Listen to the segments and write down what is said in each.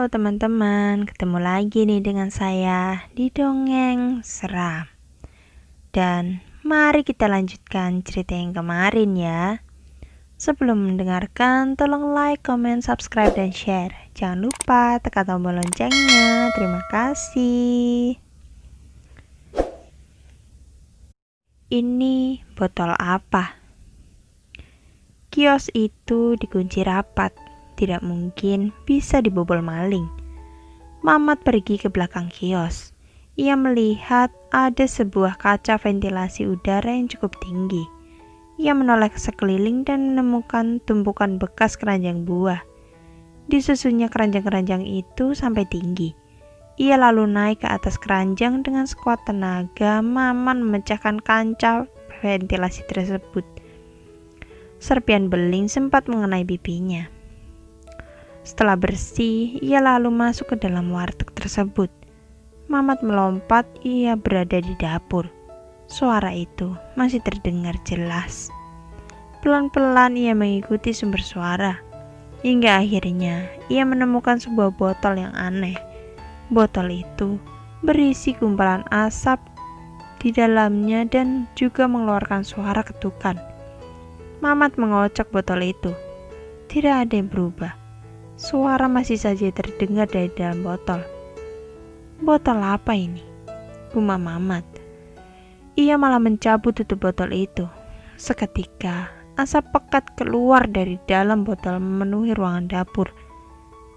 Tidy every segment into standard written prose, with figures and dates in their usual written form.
Halo teman-teman, ketemu lagi nih dengan saya di Dongeng Seram. Dan mari kita lanjutkan cerita yang kemarin ya. Sebelum mendengarkan, tolong like, comment, subscribe, dan share. Jangan lupa tekan tombol loncengnya. Terima kasih. Ini botol apa? Kios itu dikunci rapat. Tidak mungkin bisa dibobol maling. Mamat pergi ke belakang kios. Ia melihat ada sebuah kaca ventilasi udara yang cukup tinggi. Ia menoleh ke sekeliling dan menemukan tumpukan bekas keranjang buah. Disusunnya keranjang-keranjang itu sampai tinggi. Ia lalu naik ke atas keranjang dengan sekuat tenaga. Maman memecahkan kaca ventilasi tersebut. Serpian beling sempat mengenai pipinya. Setelah bersih, ia lalu masuk ke dalam warteg tersebut. Mamat melompat, ia berada di dapur. Suara itu masih terdengar jelas. Pelan-pelan ia mengikuti sumber suara. Hingga akhirnya ia menemukan sebuah botol yang aneh. Botol itu berisi gumpalan asap di dalamnya dan juga mengeluarkan suara ketukan. Mamat mengocok botol itu. Tidak ada yang berubah. Suara masih saja terdengar dari dalam botol. Botol apa ini? Gumam Mamat. Ia malah mencabut tutup botol itu. Seketika, asap pekat keluar dari dalam botol memenuhi ruangan dapur.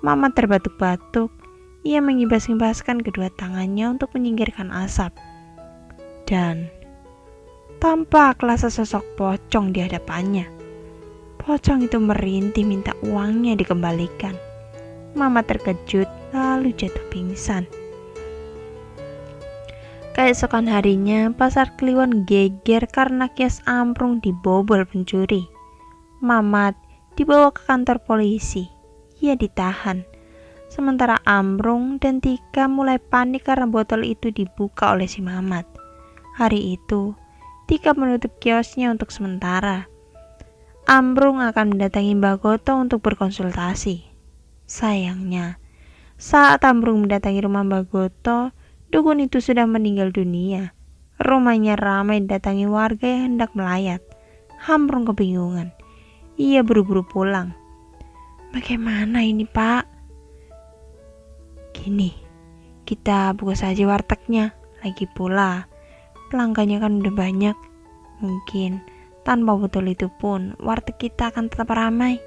Mamat terbatuk-batuk. Ia mengibas-ibaskan kedua tangannya untuk menyingkirkan asap. Dan tampaklah sesosok pocong di hadapannya. Pocong itu merintih minta uangnya dikembalikan. Mama terkejut lalu jatuh pingsan. Keesokan harinya, pasar Kliwon geger karena kios amprung dibobol pencuri. Mamat dibawa ke kantor polisi. Ia ditahan. Sementara Amrung dan Tika mulai panik karena botol itu dibuka oleh si Mamat. Hari itu, Tika menutup kiosnya untuk sementara. Amrung akan mendatangi Mbak Goto untuk berkonsultasi. Sayangnya, saat Amrung mendatangi rumah Mbak Goto, dukun itu sudah meninggal dunia. Rumahnya ramai didatangi warga yang hendak melayat. Amrung kebingungan. Ia buru-buru pulang. Bagaimana ini, Pak? Gini, kita buka saja wartegnya. Lagi pula, pelanggannya kan udah banyak. Mungkin tanpa botol itu pun, warteg kita akan tetap ramai.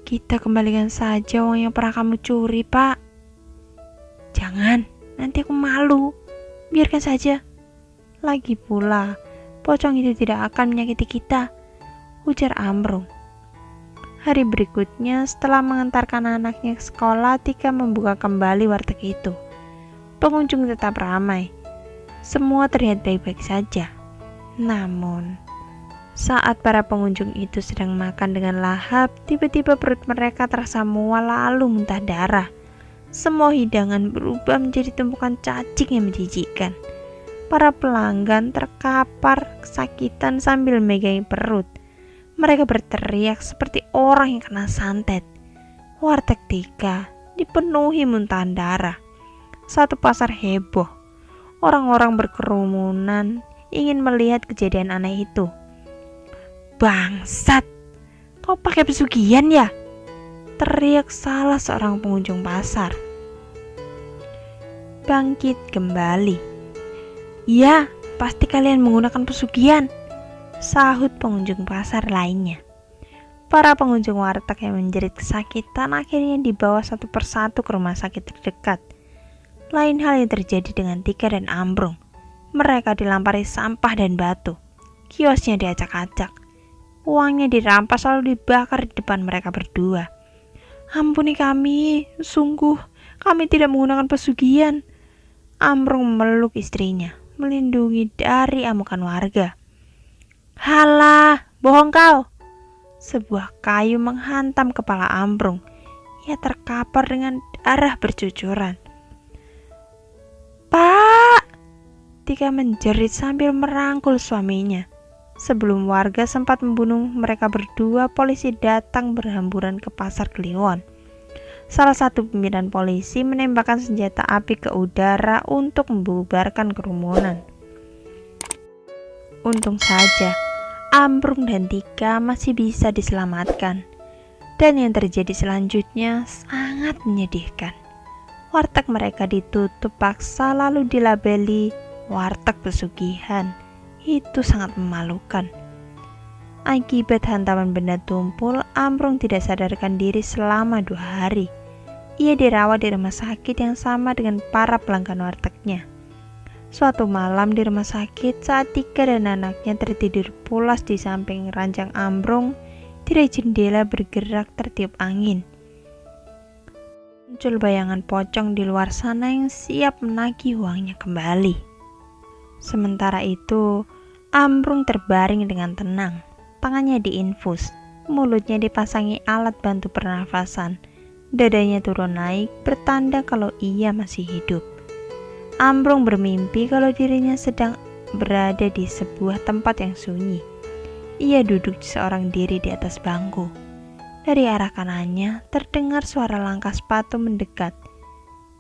Kita kembalikan saja uang yang pernah kamu curi, Pak. Jangan, nanti aku malu. Biarkan saja. Lagi pula, pocong itu tidak akan menyakiti kita, ujar Amrung. Hari berikutnya, setelah mengantarkan anaknya ke sekolah, Tika membuka kembali warteg itu. Pengunjung tetap ramai. Semua terlihat baik-baik saja. Namun, saat para pengunjung itu sedang makan dengan lahap, tiba-tiba perut mereka terasa mual lalu muntah darah. Semua hidangan berubah menjadi tumpukan cacing yang menjijikkan. Para pelanggan terkapar kesakitan sambil memegangi perut. Mereka berteriak seperti orang yang kena santet. Warteg Tika dipenuhi muntahan darah. Satu pasar heboh. Orang-orang berkerumunan ingin melihat kejadian aneh itu. Bangsat, kau pakai pesugihan ya? Teriak salah seorang pengunjung pasar. Bangkit kembali. Ya, pasti kalian menggunakan pesugihan, sahut pengunjung pasar lainnya. Para pengunjung warteg yang menjerit kesakitan akhirnya dibawa satu persatu ke rumah sakit terdekat. Lain hal yang terjadi dengan Tika dan Ambrung. Mereka dilampari sampah dan batu. Kiosnya diacak-acak. Uangnya dirampas lalu dibakar di depan mereka berdua. Ampuni kami, sungguh kami tidak menggunakan pesugihan. Amrung memeluk istrinya, melindungi dari amukan warga. Halah, bohong kau. Sebuah kayu menghantam kepala Amrung. Ia terkapar dengan darah bercucuran. Pak! Tika menjerit sambil merangkul suaminya. Sebelum warga sempat membunuh mereka berdua, polisi datang berhamburan ke pasar Kliwon. Salah satu pimpinan polisi menembakkan senjata api ke udara untuk membubarkan kerumunan. Untung saja, Ambrung dan Tika masih bisa diselamatkan. Dan yang terjadi selanjutnya sangat menyedihkan. Warteg mereka ditutup paksa lalu dilabeli warteg pesugihan. Itu sangat memalukan. Akibat hantaman benda tumpul, Ambrung tidak sadarkan diri selama 2 hari. Ia dirawat di rumah sakit yang sama dengan para pelanggan wartegnya. Suatu malam di rumah sakit, saat Tika dan anaknya tertidur pulas di samping ranjang Ambrung, tirai jendela bergerak tertiup angin. Muncul bayangan pocong di luar sana yang siap menagih uangnya kembali. Sementara itu, Ambrung terbaring dengan tenang. Tangannya diinfus, mulutnya dipasangi alat bantu pernafasan, dadanya turun naik bertanda kalau ia masih hidup. Ambrung bermimpi kalau dirinya sedang berada di sebuah tempat yang sunyi. Ia duduk seorang diri di atas bangku. Dari arah kanannya terdengar suara langkah sepatu mendekat.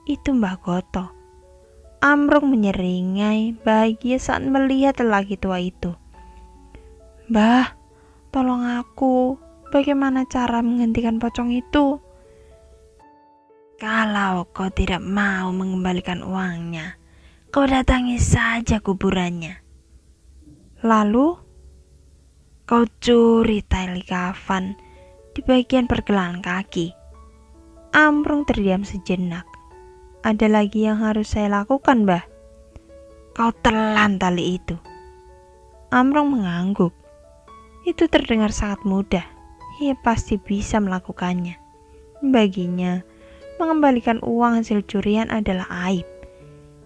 Itu Mbah Goto. Ambrung menyeringai bahagia saat melihat lelaki tua itu. "Mbah, tolong aku, bagaimana cara menghentikan pocong itu?" "Kalau kau tidak mau mengembalikan uangnya, kau datangi saja kuburannya. Lalu, kau curi tali kafan di bagian pergelangan kaki." Ambrung terdiam sejenak. "Ada lagi yang harus saya lakukan, Mbah?" "Kau telan tali itu." Ambrung mengangguk. Itu terdengar sangat mudah. Ia pasti bisa melakukannya. Baginya, mengembalikan uang hasil curian adalah aib.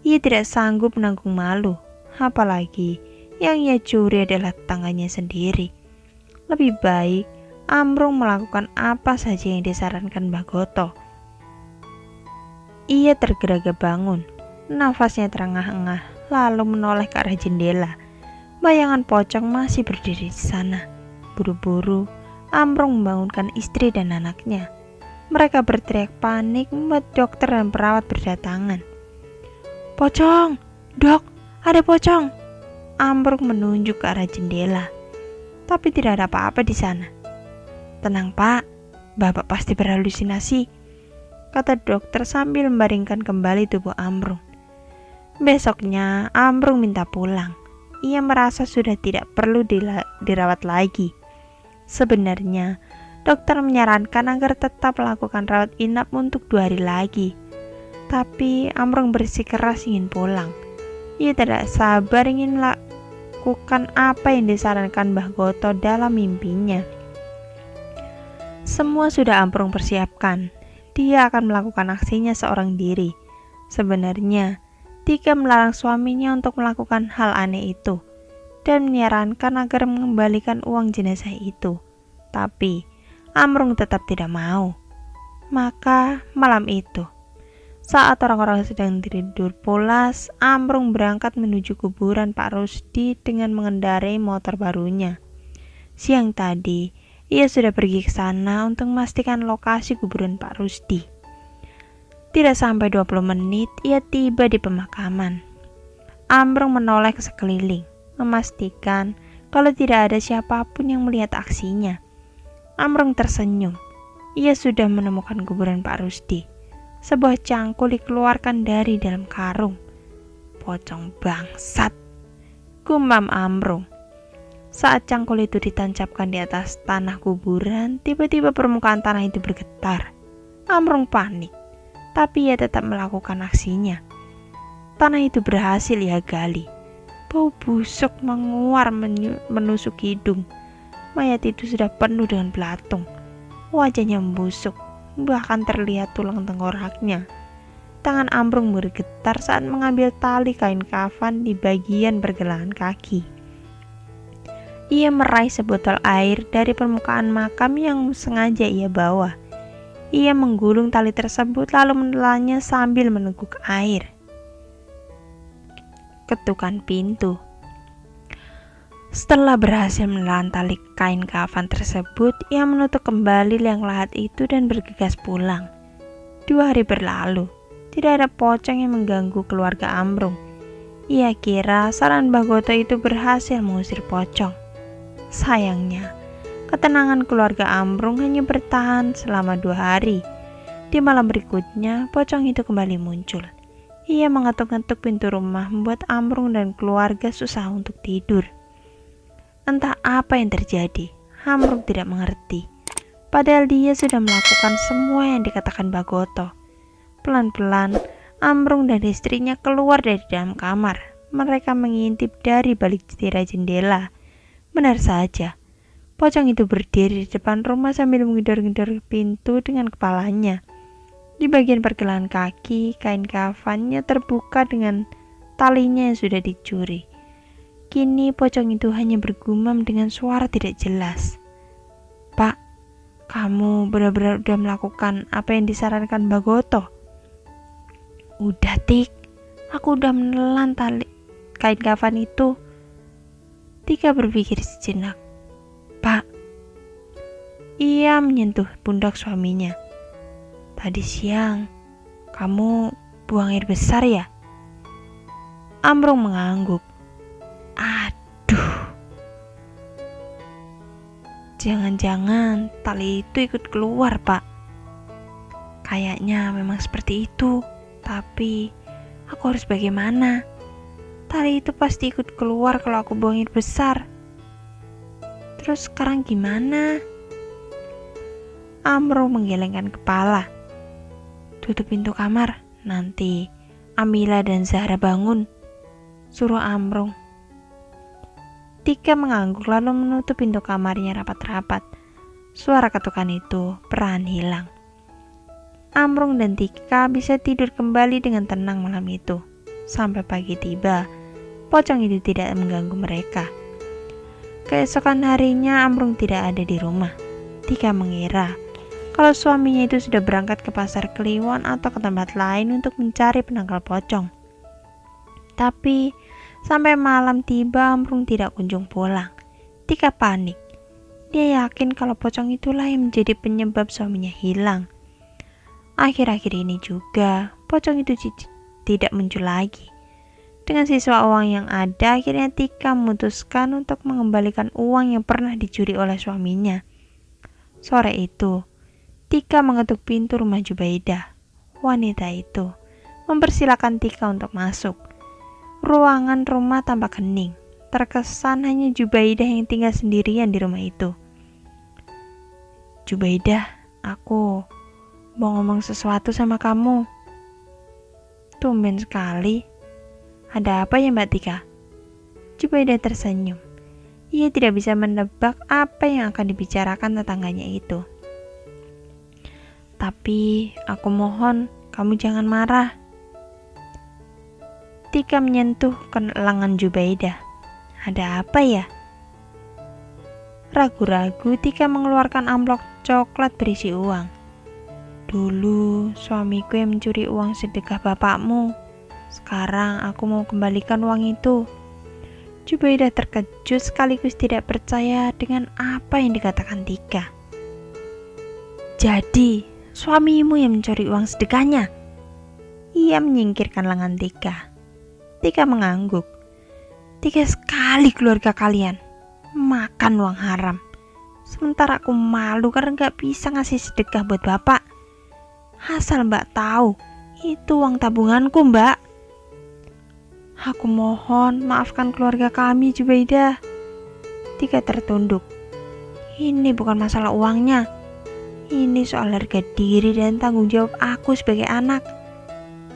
Ia tidak sanggup menanggung malu, apalagi yang ia curi adalah tetangganya sendiri. Lebih baik Ambrung melakukan apa saja yang disarankan Mbah Goto. Ia tergeraga bangun, nafasnya terengah-engah, lalu menoleh ke arah jendela. Bayangan pocong masih berdiri di sana. Buru-buru, Ambrung membangunkan istri dan anaknya. Mereka berteriak panik membuat dokter dan perawat berdatangan. "Pocong! Dok, ada pocong!" Ambrung menunjuk ke arah jendela. Tapi tidak ada apa-apa di sana. "Tenang Pak, Bapak pasti berhalusinasi," kata dokter sambil membaringkan kembali tubuh Ambrung. Besoknya, Ambrung minta pulang. Ia merasa sudah tidak perlu dirawat lagi. Sebenarnya, dokter menyarankan agar tetap melakukan rawat inap untuk 2 hari lagi. Tapi Ambrung bersikeras ingin pulang. Ia tidak sabar ingin melakukan apa yang disarankan Mbah Goto dalam mimpinya. Semua sudah Ambrung persiapkan. Dia akan melakukan aksinya seorang diri. Sebenarnya, Tika melarang suaminya untuk melakukan hal aneh itu dan menyarankan agar mengembalikan uang jenazah itu. Tapi Ambrung tetap tidak mau. Maka malam itu, saat orang-orang sedang tidur pulas, Ambrung berangkat menuju kuburan Pak Rusdi dengan mengendarai motor barunya. Siang tadi, ia sudah pergi ke sana untuk memastikan lokasi kuburan Pak Rusdi. Tidak sampai 20 menit, ia tiba di pemakaman. Ambrung menoleh ke sekeliling, memastikan kalau tidak ada siapapun yang melihat aksinya. Ambrung tersenyum. Ia sudah menemukan kuburan Pak Rusdi. Sebuah cangkul dikeluarkan dari dalam karung. "Pocong bangsat," gumam Ambrung. Saat cangkul itu ditancapkan di atas tanah kuburan, tiba-tiba permukaan tanah itu bergetar. Ambrung panik. Tapi ia tetap melakukan aksinya. Tanah itu berhasil ia gali. Bau busuk menguar menusuk hidung. Mayat itu sudah penuh dengan belatung. Wajahnya membusuk, bahkan terlihat tulang tengkoraknya. Tangan Ambrung bergetar saat mengambil tali kain kafan di bagian pergelangan kaki. Ia meraih sebotol air dari permukaan makam yang sengaja ia bawa. Ia menggulung tali tersebut lalu menelannya sambil meneguk air. Ketukan pintu. Setelah berhasil menelan tali kain kafan tersebut, ia menutup kembali liang lahat itu dan bergegas pulang. 2 hari berlalu, tidak ada pocong yang mengganggu keluarga Amrung. Ia kira saran Bagoto itu berhasil mengusir pocong. Sayangnya, ketenangan keluarga Amrung hanya bertahan selama 2 hari. Di malam berikutnya, pocong itu kembali muncul. Ia mengetuk-ngetuk pintu rumah, membuat Amrung dan keluarga susah untuk tidur. Entah apa yang terjadi, Amrung tidak mengerti. Padahal dia sudah melakukan semua yang dikatakan Bagoto. Pelan-pelan, Amrung dan istrinya keluar dari dalam kamar. Mereka mengintip dari balik tirai jendela. Benar saja, pocong itu berdiri di depan rumah sambil menggedor-gedor pintu dengan kepalanya. Di bagian pergelangan kaki, kain kafannya terbuka dengan talinya yang sudah dicuri. Kini pocong itu hanya bergumam dengan suara tidak jelas. "Pak, kamu benar-benar udah melakukan apa yang disarankan Bagoto?" "Udah, Tik. Aku udah menelan tali kain kafan itu." Tika berpikir sejenak. "Pak." Ia menyentuh pundak suaminya. "Tadi siang, kamu buang air besar ya?" Amrung mengangguk. "Aduh. Jangan-jangan tali itu ikut keluar, Pak." "Kayaknya memang seperti itu, tapi aku harus bagaimana? Tali itu pasti ikut keluar kalau aku buang air besar. Terus sekarang gimana?" Amrung menggelengkan kepala. "Tutup pintu kamar, nanti Amila dan Zahra bangun," suruh Amrung. Tika mengangguk lalu menutup pintu kamarnya rapat-rapat. Suara ketukan itu perlahan hilang. Amrung dan Tika bisa tidur kembali dengan tenang malam itu. Sampai pagi tiba, pocong itu tidak mengganggu mereka. Keesokan harinya Amrung tidak ada di rumah. Tika mengira kalau suaminya itu sudah berangkat ke pasar Kliwon atau ke tempat lain untuk mencari penangkal pocong. Tapi sampai malam tiba Amrung tidak kunjung pulang. Tika panik. Dia yakin kalau pocong itulah yang menjadi penyebab suaminya hilang. Akhir-akhir ini juga pocong itu tidak muncul lagi. Dengan sisa uang yang ada, akhirnya Tika memutuskan untuk mengembalikan uang yang pernah dicuri oleh suaminya. Sore itu, Tika mengetuk pintu rumah Jubaidah. Wanita itu mempersilakan Tika untuk masuk. Ruangan rumah tampak hening. Terkesan hanya Jubaidah yang tinggal sendirian di rumah itu. "Jubaidah, aku mau ngomong sesuatu sama kamu." "Tumben sekali. Ada apa ya Mbak Tika?" Jubaidah tersenyum. Ia tidak bisa menebak apa yang akan dibicarakan tetangganya itu. "Tapi aku mohon kamu jangan marah." Tika menyentuh ke lengan Jubaidah. "Ada apa ya?" Ragu-ragu Tika mengeluarkan amplop coklat berisi uang. "Dulu suamiku yang mencuri uang sedekah bapakmu. Sekarang aku mau kembalikan uang itu." Jubaidah terkejut sekaligus tidak percaya dengan apa yang dikatakan Tika. "Jadi suamimu yang mencuri uang sedekahnya?" Ia menyingkirkan lengan Tika. Tika mengangguk. "Tiga sekali keluarga kalian makan uang haram. Sementara aku malu karena gak bisa ngasih sedekah buat bapak. Asal Mbak tahu, itu uang tabunganku, Mbak." "Aku mohon maafkan keluarga kami, Jubaidah." Tika tertunduk. "Ini bukan masalah uangnya. Ini soal harga diri dan tanggung jawab aku sebagai anak.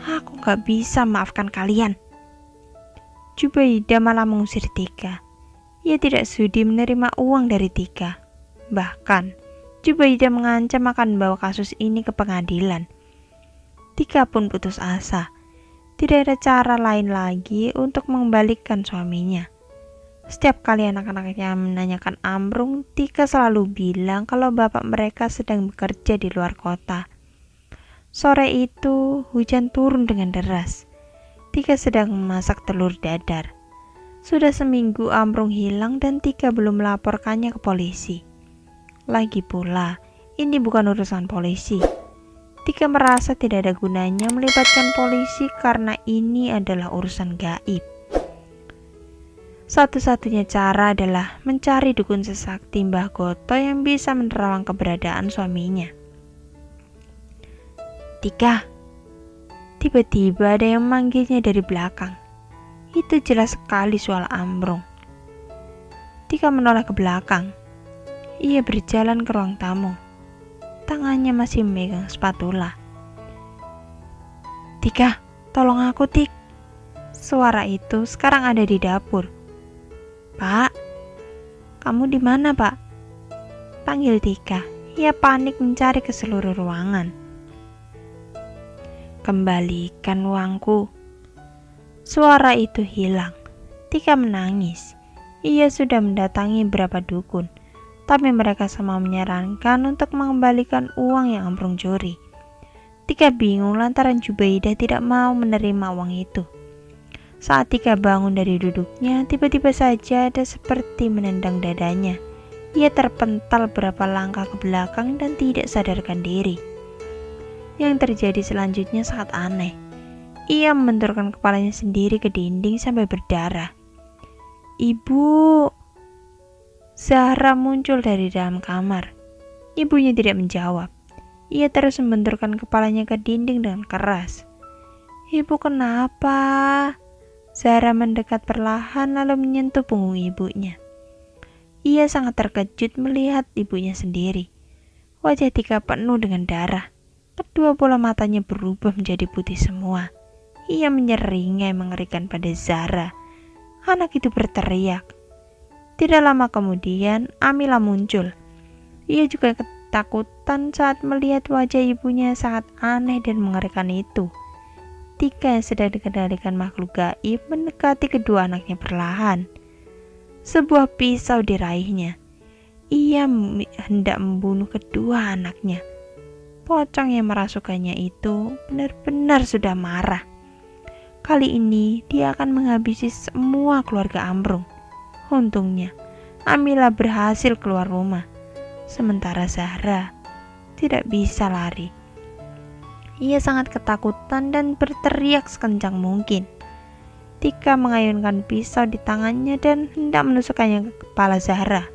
Aku gak bisa maafkan kalian." Jubaidah malah mengusir Tika. Ia tidak sudi menerima uang dari Tika. Bahkan, Jubaidah mengancam akan membawa kasus ini ke pengadilan. Tika pun putus asa. Tidak ada cara lain lagi untuk mengembalikan suaminya. Setiap kali anak-anaknya menanyakan Amrung, Tika selalu bilang kalau bapak mereka sedang bekerja di luar kota. Sore itu, hujan turun dengan deras. Tika sedang memasak telur dadar. Sudah seminggu Amrung hilang dan Tika belum melaporkannya ke polisi. Lagi pula, ini bukan urusan polisi. Tika merasa tidak ada gunanya melibatkan polisi karena ini adalah urusan gaib. Satu-satunya cara adalah mencari dukun sesakti Mbah Goto yang bisa menerawang keberadaan suaminya. Tika, tiba-tiba ada yang memanggilnya dari belakang. Itu jelas sekali suara Ambrung. Tika menoleh ke belakang. Ia berjalan ke ruang tamu. Tangannya masih memegang spatula. Tika, tolong aku, Tik. Suara itu sekarang ada di dapur. Pak, kamu di mana, Pak? Panggil Tika. Ia panik mencari ke seluruh ruangan. Kembalikan uangku. Suara itu hilang. Tika menangis. Ia sudah mendatangi beberapa dukun, tapi mereka semua menyarankan untuk mengembalikan uang yang Ambrung curi. Tika bingung lantaran Jubaidah tidak mau menerima uang itu. Saat Tika bangun dari duduknya, tiba-tiba saja ada seperti menendang dadanya. Ia terpental beberapa langkah ke belakang dan tidak sadarkan diri. Yang terjadi selanjutnya sangat aneh. Ia membenturkan kepalanya sendiri ke dinding sampai berdarah. Ibu! Zahra muncul dari dalam kamar. Ibunya tidak menjawab. Ia terus membenturkan kepalanya ke dinding dengan keras. Ibu kenapa? Zahra mendekat perlahan lalu menyentuh punggung ibunya. Ia sangat terkejut melihat ibunya sendiri. Wajah Tika penuh dengan darah. Kedua bola matanya berubah menjadi putih semua. Ia menyeringai mengerikan pada Zahra. Anak itu berteriak. Tidak lama kemudian, Amila muncul. Ia juga ketakutan saat melihat wajah ibunya sangat aneh dan mengerikan itu. Tika yang sedang dikendalikan makhluk gaib mendekati kedua anaknya perlahan. Sebuah pisau diraihnya. Ia hendak membunuh kedua anaknya. Pocong yang merasukannya itu benar-benar sudah marah. Kali ini dia akan menghabisi semua keluarga Ambrung. Untungnya, Amila berhasil keluar rumah. Sementara Zahra tidak bisa lari. Ia sangat ketakutan dan berteriak sekencang mungkin. Tika mengayunkan pisau di tangannya dan hendak menusukkannya ke kepala Zahra.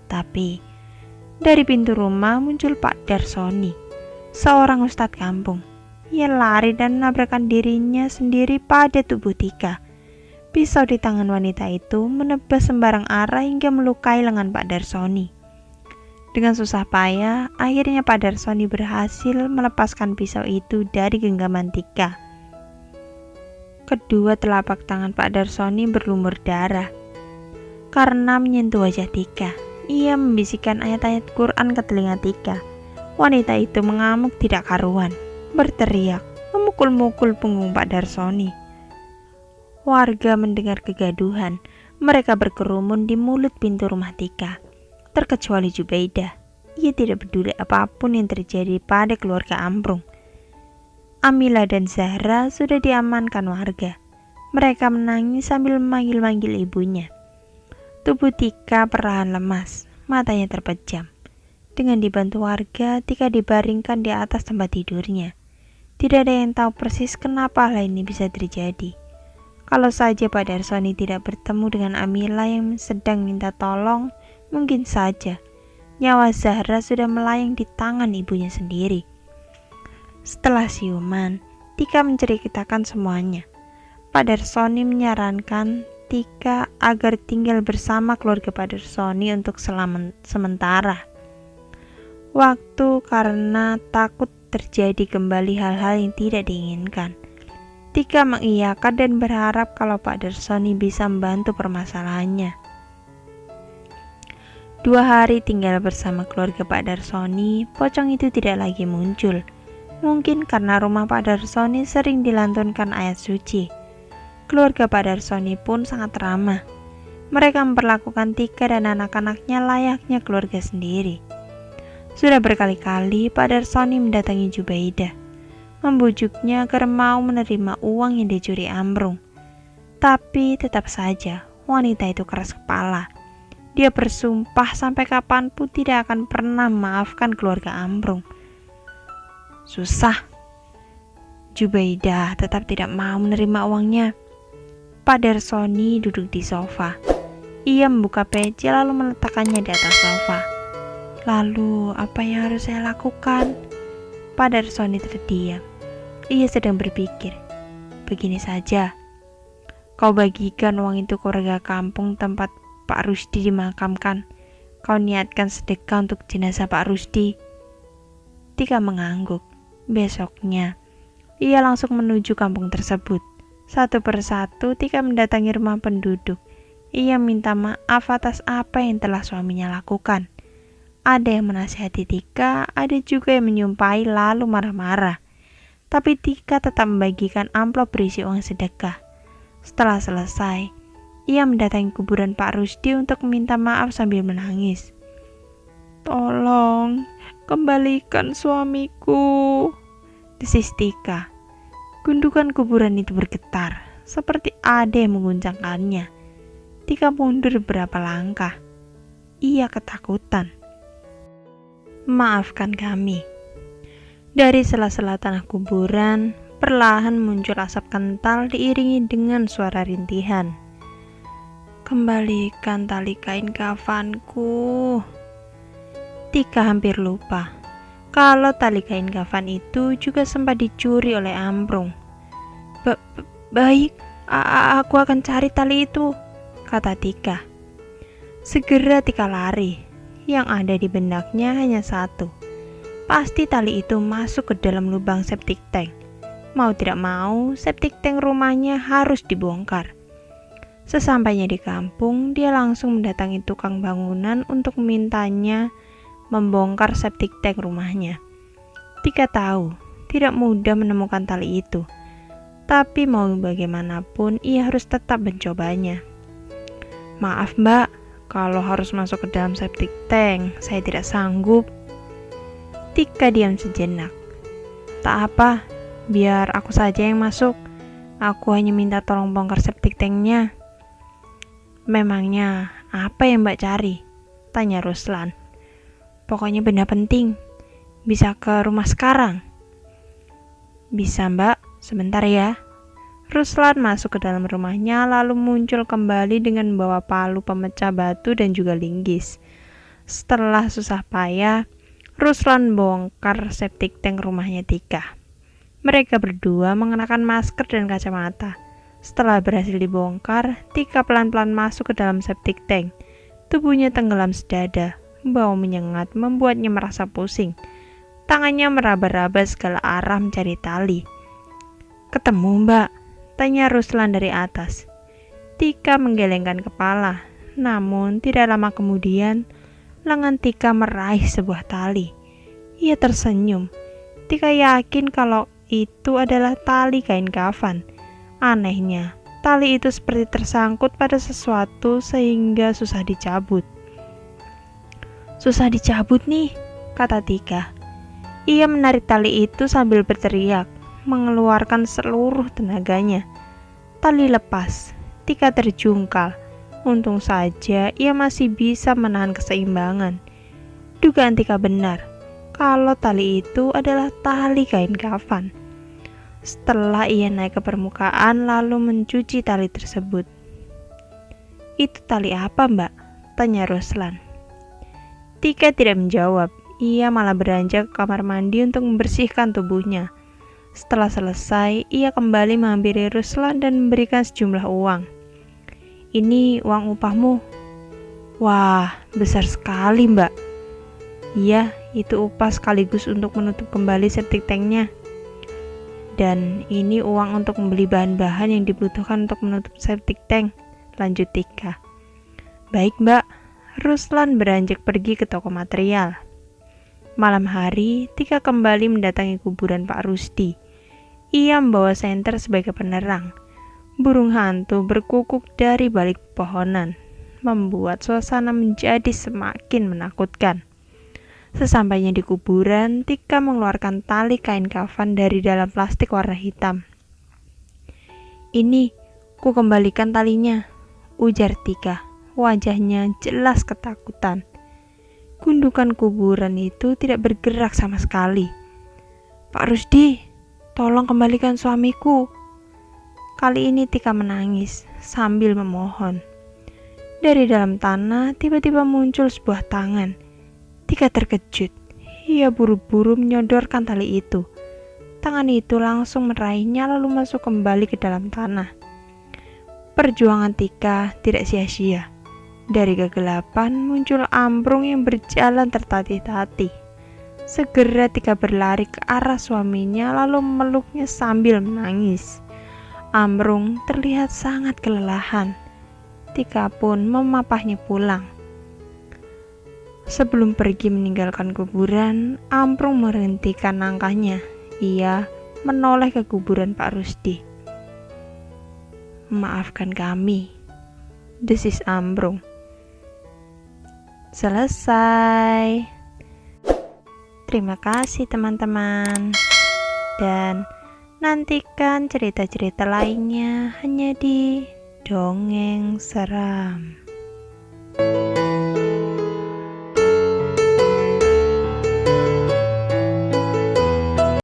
Tapi, dari pintu rumah muncul Pak Darsoni, seorang ustadz kampung. Ia lari dan menabrakkan dirinya sendiri pada tubuh Tika. Pisau di tangan wanita itu menebas sembarang arah hingga melukai lengan Pak Darsoni. Dengan susah payah, akhirnya Pak Darsoni berhasil melepaskan pisau itu dari genggaman Tika. Kedua telapak tangan Pak Darsoni berlumur darah. Karena menyentuh wajah Tika, ia membisikkan ayat-ayat Quran ke telinga Tika. Wanita itu mengamuk tidak karuan, berteriak, memukul-mukul punggung Pak Darsoni. Warga mendengar kegaduhan. Mereka berkerumun di mulut pintu rumah Tika. Terkecuali Jubaidah. Ia tidak peduli apapun yang terjadi pada keluarga Ambrung. Amila dan Zahra sudah diamankan warga. Mereka menangis sambil memanggil-manggil ibunya. Tubuh Tika perlahan lemas, matanya terpejam. Dengan dibantu warga, Tika dibaringkan di atas tempat tidurnya. Tidak ada yang tahu persis kenapa hal ini bisa terjadi. Kalau saja Pak Darsoni tidak bertemu dengan Amila yang sedang minta tolong, mungkin saja nyawa Zahra sudah melayang di tangan ibunya sendiri. Setelah siuman, Tika menceritakan semuanya. Pak Darsoni menyarankan Tika agar tinggal bersama keluarga Pak Darsoni untuk sementara waktu karena takut terjadi kembali hal-hal yang tidak diinginkan. Tika mengiyakan dan berharap kalau Pak Darsoni bisa membantu permasalahannya. 2 hari tinggal bersama keluarga Pak Darsoni, pocong itu tidak lagi muncul. Mungkin karena rumah Pak Darsoni sering dilantunkan ayat suci. Keluarga Pak Darsoni pun sangat ramah. Mereka memperlakukan Tika dan anak-anaknya layaknya keluarga sendiri. Sudah berkali-kali Pak Darsoni mendatangi Jubaidah, membujuknya agar mau menerima uang yang dicuri Ambrung. Tapi tetap saja wanita itu keras kepala. Dia bersumpah sampai kapanpun tidak akan pernah memaafkan keluarga Ambrung. Susah. Jubaidah tetap tidak mau menerima uangnya. Pak Darsoni duduk di sofa. Ia membuka peci lalu meletakkannya di atas sofa. Lalu, apa yang harus saya lakukan? Pak Darsoni terdiam. Ia sedang berpikir. Begini saja. Kau bagikan uang itu ke warga kampung tempat Pak Rusdi dimakamkan. Kau niatkan sedekah untuk jenazah Pak Rusdi. Tika mengangguk. Besoknya, ia langsung menuju kampung tersebut. Satu persatu Tika mendatangi rumah penduduk. Ia minta maaf atas apa yang telah suaminya lakukan. Ada yang menasihati Tika, ada juga yang menyumpahi lalu marah-marah. Tapi Tika tetap membagikan amplop berisi uang sedekah. Setelah selesai, ia mendatangi kuburan Pak Rusdi untuk meminta maaf sambil menangis. Tolong, kembalikan suamiku, desis Tika. Gundukan kuburan itu bergetar, seperti ada yang mengguncangkannya. Tika mundur beberapa langkah. Ia ketakutan. Maafkan kami. Dari sela-sela tanah kuburan, perlahan muncul asap kental diiringi dengan suara rintihan. Kembalikan tali kain kafanku. Tika hampir lupa kalau tali kain kafan itu juga sempat dicuri oleh Amprung. Baik, aku akan cari tali itu, kata Tika. Segera Tika lari. Yang ada di benaknya hanya satu. Pasti tali itu masuk ke dalam lubang septic tank. Mau tidak mau, septic tank rumahnya harus dibongkar. Sesampainya di kampung, dia langsung mendatangi tukang bangunan untuk memintanya membongkar septic tank rumahnya. Tika tahu, tidak mudah menemukan tali itu. Tapi mau bagaimanapun, ia harus tetap mencobanya. Maaf mbak, kalau harus masuk ke dalam septic tank, saya tidak sanggup. Tika diam sejenak. Tak apa, biar aku saja yang masuk. Aku hanya minta tolong bongkar septic tanknya. Memangnya apa yang mbak cari? Tanya Ruslan. Pokoknya benda penting. Bisa ke rumah sekarang? Bisa mbak, sebentar ya. Ruslan masuk ke dalam rumahnya lalu muncul kembali dengan membawa palu pemecah batu dan juga linggis. Setelah susah payah, Ruslan bongkar septic tank rumahnya Tika. Mereka berdua mengenakan masker dan kacamata. Setelah berhasil dibongkar, Tika pelan-pelan masuk ke dalam septic tank. Tubuhnya tenggelam sedada. Bau menyengat membuatnya merasa pusing. Tangannya meraba-raba segala arah mencari tali. Ketemu mbak? Tanya Ruslan dari atas. Tika menggelengkan kepala. Namun tidak lama kemudian, lengan Tika meraih sebuah tali. Ia tersenyum. Tika yakin kalau itu adalah tali kain kafan. Anehnya, tali itu seperti tersangkut pada sesuatu sehingga susah dicabut. Susah dicabut nih, kata Tika. Ia menarik tali itu sambil berteriak, mengeluarkan seluruh tenaganya. Tali lepas, Tika terjungkal. Untung saja ia masih bisa menahan keseimbangan. Dugaan Tika benar, kalau tali itu adalah tali kain kafan. Setelah ia naik ke permukaan lalu mencuci tali tersebut. Itu tali apa mbak? Tanya Ruslan. Tika tidak menjawab, ia malah beranjak ke kamar mandi untuk membersihkan tubuhnya. Setelah selesai, ia kembali menghampiri Ruslan dan memberikan sejumlah uang. Ini uang upahmu. Wah, besar sekali mbak. Iya, itu upah sekaligus untuk menutup kembali septic tanknya. Dan ini uang untuk membeli bahan-bahan yang dibutuhkan untuk menutup septic tank, lanjut Tika. Baik mbak. Ruslan beranjak pergi ke toko material. Malam hari, Tika kembali mendatangi kuburan Pak Rusdi. Ia membawa senter sebagai penerang. Burung hantu berkukuk dari balik pohonan, membuat suasana menjadi semakin menakutkan. Sesampainya di kuburan, Tika mengeluarkan tali kain kafan dari dalam plastik warna hitam. Ini, ku kembalikan talinya, ujar Tika. Wajahnya jelas ketakutan. Gundukan kuburan itu tidak bergerak sama sekali. "Pak Rusdi, tolong kembalikan suamiku." Kali ini Tika menangis sambil memohon. Dari dalam tanah tiba-tiba muncul sebuah tangan. Tika terkejut. Ia buru-buru menyodorkan tali itu. Tangan itu langsung meraihnya lalu masuk kembali ke dalam tanah. Perjuangan Tika tidak sia-sia. Dari kegelapan muncul Ambrung yang berjalan tertatih-tatih. Segera Tika berlari ke arah suaminya lalu memeluknya sambil menangis. Ambrung terlihat sangat kelelahan. Tika pun memapahnya pulang. Sebelum pergi meninggalkan kuburan, Ambrung menghentikan langkahnya. Ia menoleh ke kuburan Pak Rusdi. "Maafkan kami," desis Ambrung. Selesai. Terima kasih teman-teman. Dan nantikan cerita-cerita lainnya hanya di Dongeng Seram.